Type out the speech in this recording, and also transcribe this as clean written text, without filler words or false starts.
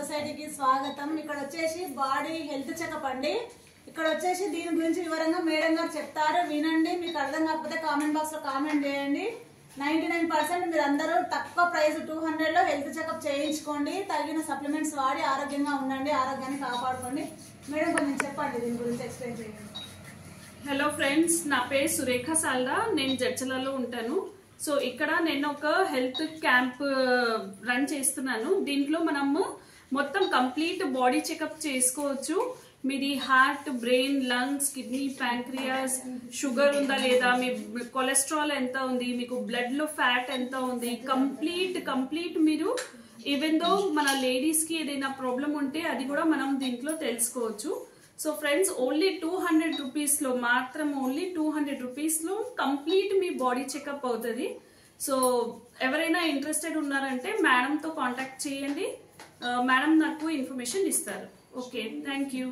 సొసైటీకి స్వాగతం. ఇక్కడ వచ్చేసి బాడీ హెల్త్ చెకప్ అండి. ఇక్కడ వచ్చేసి దీని గురించి వివరంగా మేడం గారు చెప్తారు, వినండి. మీకు అర్థం కాకపోతే కామెంట్ బాక్స్ లో కామెంట్ చేయండి. 99% మీరు అందరూ తక్కువ ప్రైస్ 200 లో హెల్త్ చెకప్ చేయించుకోండి. తగిన సప్లిమెంట్స్ వాడి ఆరోగ్యంగా ఉండండి, ఆరోగ్యాన్ని కాపాడుకోండి. మేడం కొంచెం చెప్పండి, దీని గురించి ఎక్స్ప్లెయిన్ చేయండి. హలో ఫ్రెండ్స్, నా పేరు సురేఖ సాల్దా. నేను జడ్చలలో ఉంటాను. సో ఇక్కడ నేను ఒక హెల్త్ క్యాంప్ రన్ చేస్తున్నాను. దీంట్లో మనము మొత్తం కంప్లీట్ బాడీ చెకప్ చేసుకోవచ్చు. మీది heart, brain, lungs, kidney, pancreas, sugar ఉందా లేదా, మీ కొలెస్ట్రాల్ ఎంత ఉంది, మీకు బ్లడ్ లో ఫ్యాట్ ఎంత ఉంది, కంప్లీట్ మీరు ఈవెన్ దో మన లేడీస్ కి ఏదైనా ప్రాబ్లం ఉంటే అది కూడా మనం దీంట్లో తెలుసుకోవచ్చు. సో ఫ్రెండ్స్, ఓన్లీ 200 రూపీస్ లో మాత్రం, ఓన్లీ 200 రూపీస్ లో కంప్లీట్ మీ బాడీ చెకప్ అవుతుంది. సో ఎవరైనా ఇంట్రెస్టెడ్ ఉన్నారంటే మేడంతో కాంటాక్ట్ చేయండి. మేడం నాకు ఇన్ఫర్మేషన్ ఇస్తారు. Okay, thank you.